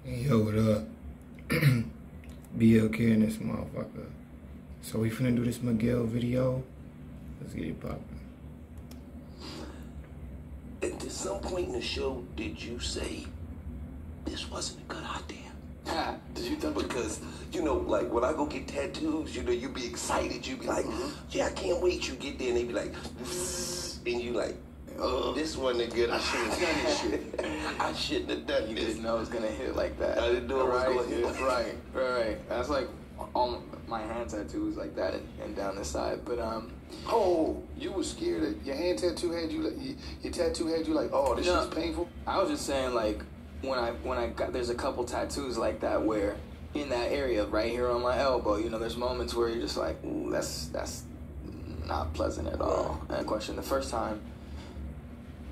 Yo, what up? BLK in this motherfucker. So we finna do this Miguel video. Let's get it poppin'. At some point in the show, did you say this wasn't a good idea? Did you tell me? Because, you know, like when I go get tattoos, you know, you be excited. You be like, yeah, I can't wait. You get there and they be like, and you like, oh, this wasn't good. I shouldn't have done this shit. I shouldn't have done You this. didn't know it was gonna hit like that. I didn't know it was going to hit. Right. That's like on my hand tattoos like that and down the side. But Oh, you was scared that your hand tattoo had you like your tattoo had you like, oh, this shit's painful. I was just saying, like, when I got, there's a couple tattoos like that where in that area right here on my elbow, you know, there's moments where you're just like, ooh, that's not pleasant at all. And question,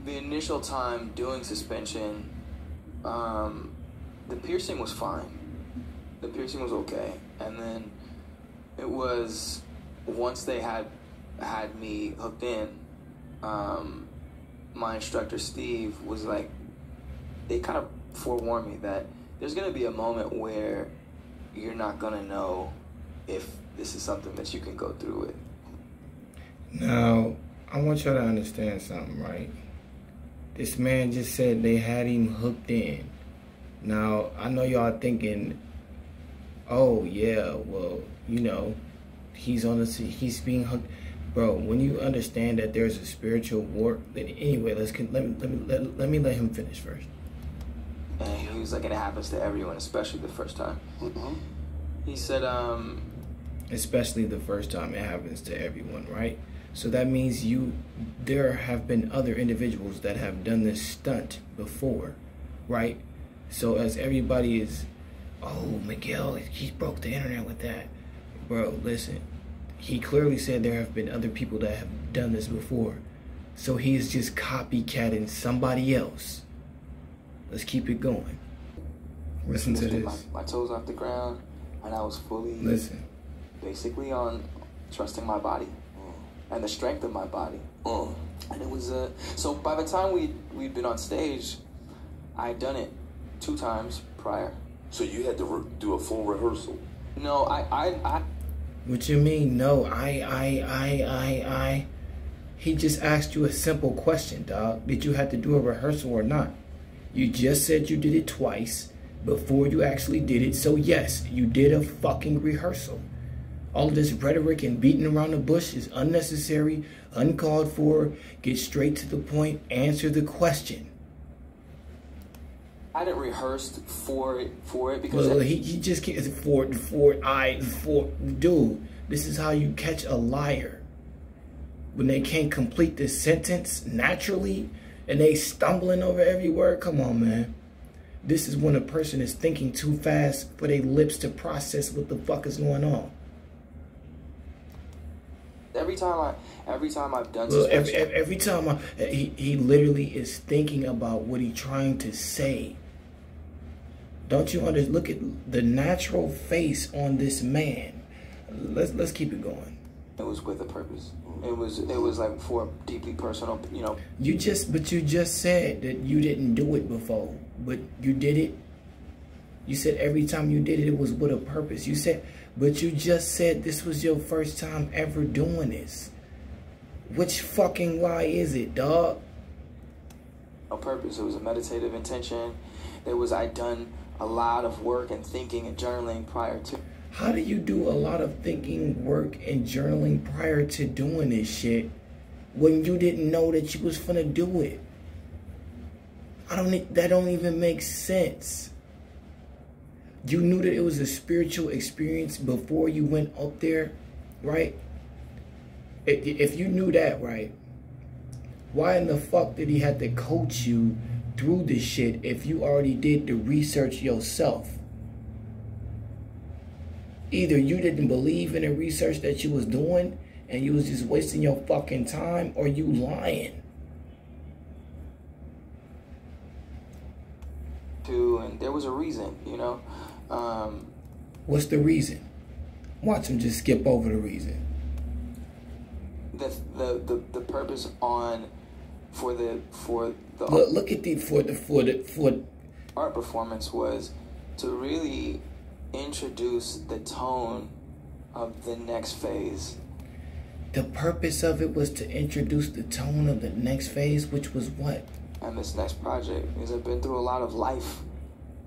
the initial time doing suspension, the piercing was fine. The piercing was okay. And then it was, once they had me hooked in, my instructor Steve was like, they kind of forewarned me that there's gonna be a moment where you're not gonna know if this is something that you can go through with. Now, I want y'all to understand something, right? This man just said they had him hooked in. Now, I know y'all thinking, oh yeah, well, you know, he's being hooked. Bro, when you understand that there's a spiritual war, then anyway, let me let him finish first. And he was like, and it happens to everyone, especially the first time. He said, Especially the first time it happens to everyone, right? So that means there have been other individuals that have done this stunt before, right? So as everybody is, oh, Miguel, he broke the internet with that. Bro, listen, he clearly said there have been other people that have done this before. So he's just copycatting somebody else. Let's keep it going. Listen to this. My toes off the ground, and I was fully, basically on trusting my body and the strength of my body. And it was so by the time we'd been on stage, I had done it 2 times prior. So you had to do a full rehearsal? No, I. What you mean? No, He just asked you a simple question, dog. Did you have to do a rehearsal or not? You just said you did it twice before you actually did it. So yes, you did a fucking rehearsal. All of this rhetoric and beating around the bush is unnecessary, uncalled for. Get straight to the point. Answer the question. I didn't rehearse for it because he just can't dude. This is how you catch a liar. When they can't complete this sentence naturally and they stumbling over every word. Come on, man. This is when a person is thinking too fast for their lips to process what the fuck is going on. Every time I've done every time he literally is thinking about what he's trying to say. Don't you understand? Look at the natural face on this man. Let's keep it going. It was with a purpose. It was like for a deeply personal, you know. You just said that you didn't do it before, but you did it. You said every time you did it, it was with a purpose. You said, but you just said this was your first time ever doing this. Which fucking lie is it, dog? No purpose. It was a meditative intention. I'd done a lot of work and thinking and journaling prior to. How do you do a lot of thinking, work, and journaling prior to doing this shit when you didn't know that you was finna do it? That don't even make sense. You knew that it was a spiritual experience before you went up there, right? If you knew that, right, why in the fuck did he have to coach you through this shit if you already did the research yourself? Either you didn't believe in the research that you was doing and you was just wasting your fucking time, or you lying. And there was a reason, you know. What's the reason? Watch him just skip over the reason. The purpose for look at the art performance was to really introduce the tone of the next phase. The purpose of it was to introduce the tone of the next phase, which was what? And this next project, because I've been through a lot of life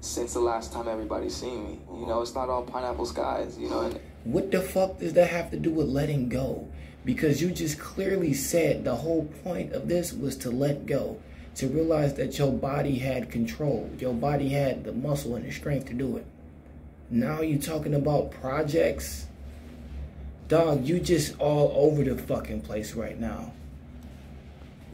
since the last time everybody's seen me. You know, it's not all pineapple skies, you know. And what the fuck does that have to do with letting go? Because you just clearly said the whole point of this was to let go, to realize that your body had control. Your body had the muscle and the strength to do it. Now you talking about projects? Dog, you just all over the fucking place right now.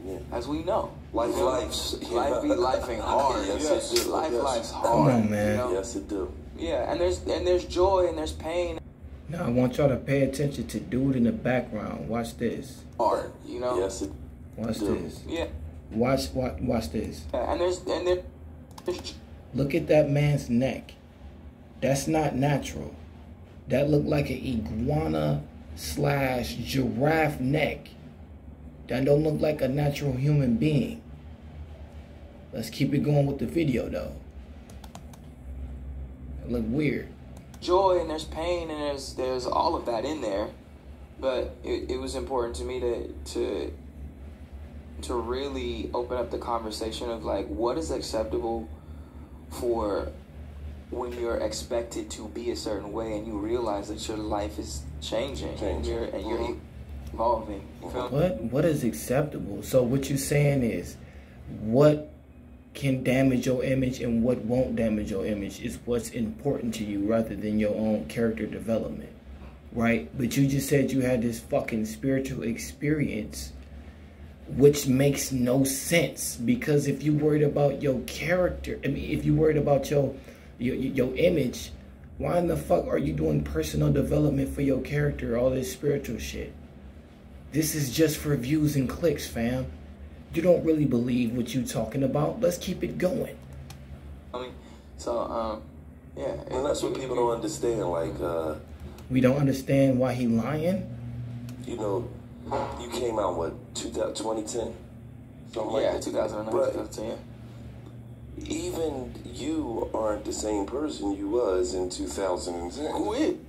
Yeah. As we know, life be lifing hard. Yes, it do. Life's hard. Come on, man. You know? Yes, it do. Yeah, and there's joy and there's pain. Now I want y'all to pay attention to dude in the background. Watch this. Art, you know. Yes, it Watch do. this. Yeah. Watch this. Yeah, and there's Look at that man's neck. That's not natural. That looked like an iguana / giraffe neck. That don't look like a natural human being. Let's keep it going with the video though. It look weird. joy and there's pain and there's all of that in there. But it was important to me to really open up the conversation of like what is acceptable for when you're expected to be a certain way and you realize that your life is changing. And you're evolving. You feel me? What is acceptable? So what you're saying is what can damage your image and what won't damage your image is what's important to you rather than your own character development, right? But you just said you had this fucking spiritual experience, which makes no sense, because if you worried about your character, if you worried about your image, why in the fuck are you doing personal development for your character, all this spiritual shit? This is just for views and clicks, fam. You don't really believe what you talking about. Let's keep it going. Yeah. And that's what people don't understand. Like, we don't understand why he lying. You know, you came out what 2010, something like that. 2009, but 2010. Even you aren't the same person you was in 2010. Quit.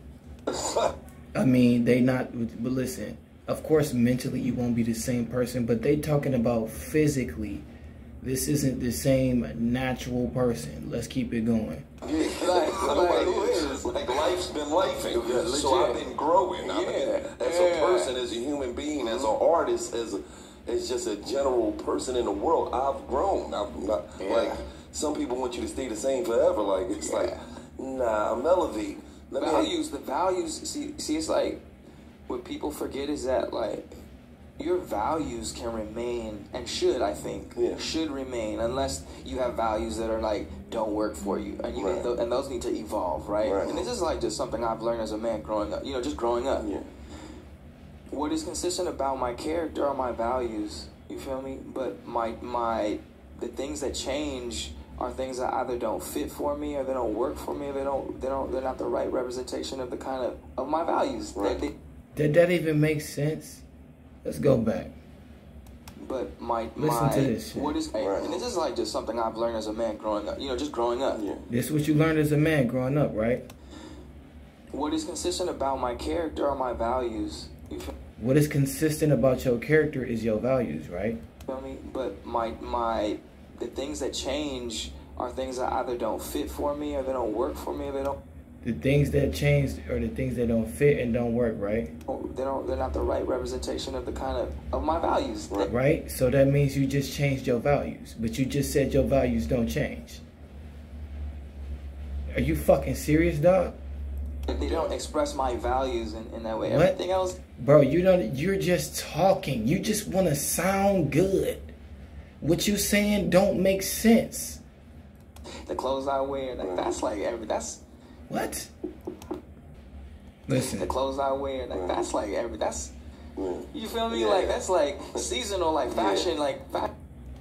I mean, they not. But listen. Of course, mentally you won't be the same person, but they talking about physically. This isn't the same natural person. Let's keep it going. Like life's been lifing, so I've been growing. As a person, as a human being, as an artist, as just a general person in the world, I've grown. Like some people want you to stay the same forever. Like it's like, nah, I'm elevating. The values. See, it's like. What people forget is that, like, your values can remain and should, I think, should remain unless you have values that are, like, don't work for you. And and those need to evolve, right? And this is, like, just something I've learned as a man growing up, just growing up. Yeah. What is consistent about my character are my values, you feel me? But the things that change are things that either don't fit for me or they don't work for me or they're not the right representation of the kind of my values. Right. Did that even make sense? Let's go back. But listen to this shit. What is and this is like just something I've learned as a man growing up. Just growing up. Yeah. This is what you learned as a man growing up, right? What is consistent about my character are my values. What is consistent about your character is your values, right? You feel me? But the things that change are things that either don't fit for me or they don't work for me or they don't. The things that change are the things that don't fit and don't work, right? They're not the right representation of the kind of my values. Right? So that means you just changed your values, but you just said your values don't change. Are you fucking serious, dog? They don't express my values in that way. What? Everything else, bro, you're just talking. You just want to sound good. What you saying don't make sense. The clothes I wear, that's what? Listen. The clothes I wear, you feel me? Like that's like seasonal, like fashion,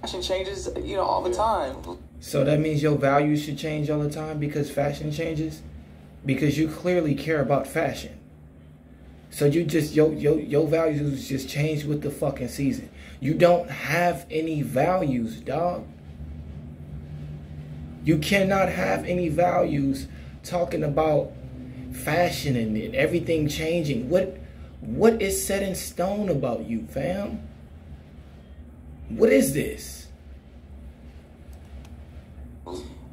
fashion changes, all the time. So that means your values should change all the time because fashion changes? Because you clearly care about fashion. So you just your values just change with the fucking season. You don't have any values, dog. You cannot have any values talking about fashion and everything changing. What is set in stone about you, fam? What is this?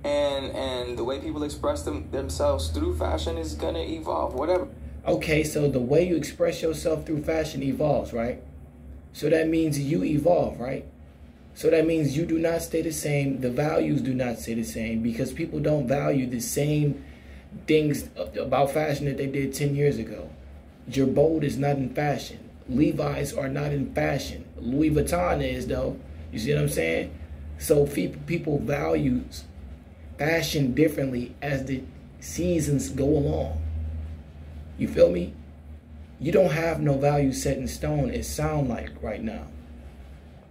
And the way people express themselves through fashion is gonna evolve, whatever. Okay, so the way you express yourself through fashion evolves, right? So that means you evolve, right? So that means you do not stay the same. The values do not stay the same because people don't value the same things about fashion that they did 10 years ago. Your bold is not in fashion. Levi's are not in fashion. Louis Vuitton is, though. You see what I'm saying? So people value fashion differently as the seasons go along. You feel me? You don't have no value set in stone, it sound like right now.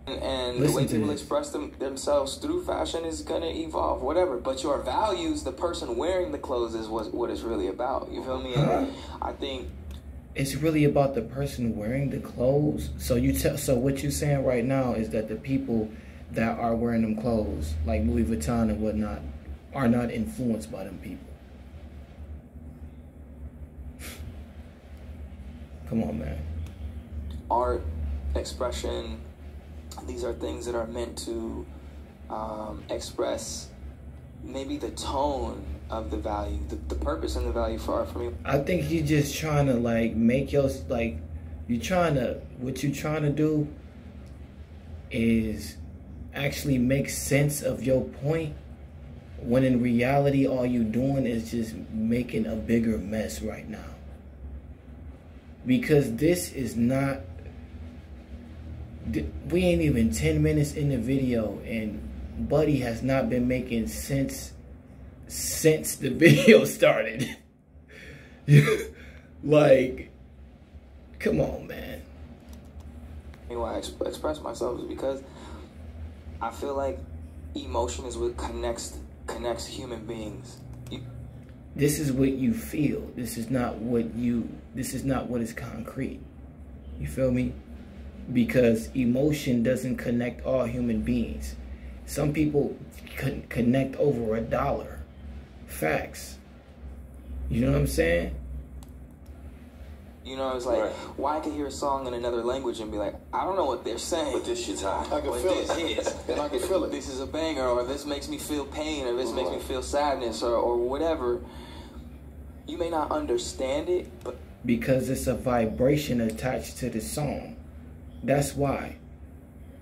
And the way people express themselves through fashion is gonna evolve, whatever. But your values, the person wearing the clothes, is what it's really about. You feel me? And I think it's really about the person wearing the clothes. So so what you're saying right now is that the people that are wearing them clothes, like Louis Vuitton and whatnot, are not influenced by them people. Come on, man. Art, expression, these are things that are meant to express maybe the tone of the value, the purpose and the value for art for me. I think you're just trying to like make your, like, what you're trying to do is actually make sense of your point, when in reality all you're doing is just making a bigger mess right now. Because this is not, we ain't even 10 minutes in the video and Buddy has not been making sense since the video started. Like, come on, man. Why I express myself is because I feel like emotion is what connects human beings. This is what you feel. This is not what is concrete. You feel me? Because emotion doesn't connect all human beings. Some people connect over $1. Facts. You know what I'm saying? You know, it's like, why I could hear a song in another language and be like, I don't know what they're saying, but this shit's hot. I can feel it. And I can feel it. This is a banger, or this makes me feel pain, or this makes me feel sadness, or whatever. You may not understand it, but because it's a vibration attached to the song. That's why.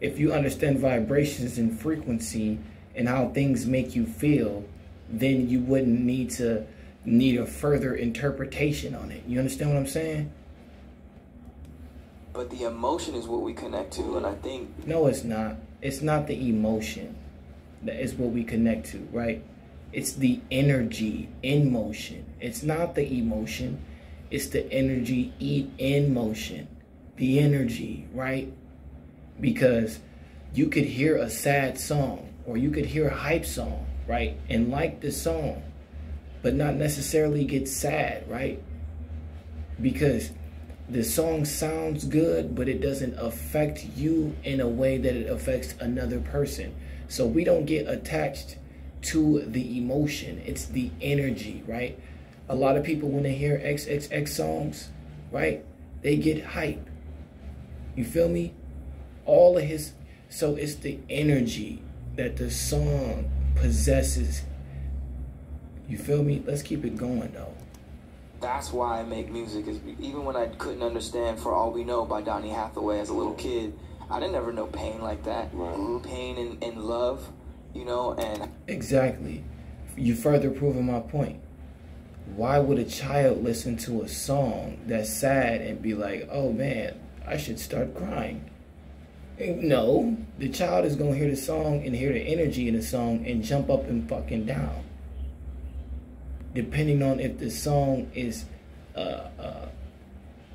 If you understand vibrations and frequency and how things make you feel, then you wouldn't need a further interpretation on it. You understand what I'm saying? But the emotion is what we connect to, and I think... No, it's not. It's not the emotion that is what we connect to, right? It's the energy in motion. It's not the emotion. It's the energy in motion. The energy, right? Because you could hear a sad song or you could hear a hype song, right? And like the song, but not necessarily get sad, right? Because the song sounds good, but it doesn't affect you in a way that it affects another person. So we don't get attached to the emotion. It's the energy, right? A lot of people, when they hear XXX songs, right, they get hype. You feel me? All of his, so it's the energy that the song possesses. You feel me? Let's keep it going, though. That's why I make music, is even when I couldn't understand For All We Know by Donny Hathaway as a little kid, I didn't ever know pain like that. Right. Pain and love, you know, and... Exactly. You further proving my point. Why would a child listen to a song that's sad and be like, oh man, I should start crying? No, the child is going to hear the song and hear the energy in the song and jump up and fucking down. Depending on if the song is,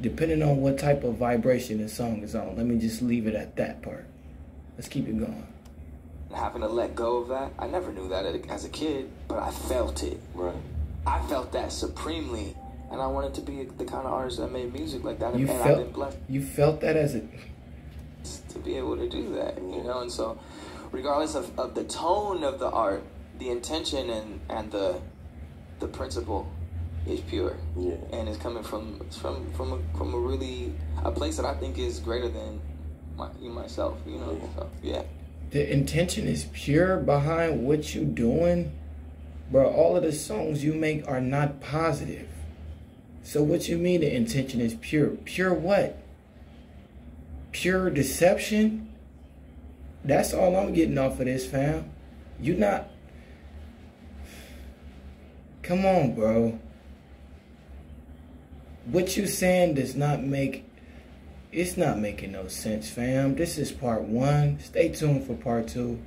depending on what type of vibration the song is on. Let me just leave it at that part. Let's keep it going. Having to let go of that, I never knew that as a kid, but I felt it. Right. I felt that supremely, and I wanted to be the kind of artist that made music like that. And I've been blessed. You felt that as a... to be able to do that, you know? And so, regardless of the tone of the art, the intention and the principle is pure. Yeah. And it's coming from a really a place that I think is greater than myself. You know. Yeah. So, yeah. The intention is pure behind what you doing, bro. All of the songs you make are not positive. So what you mean the intention is pure? Pure what? Pure deception? That's all I'm getting off of this, fam. You not... Come on, bro. What you saying does not make... It's not making no sense, fam. This is part 1. Stay tuned for part 2.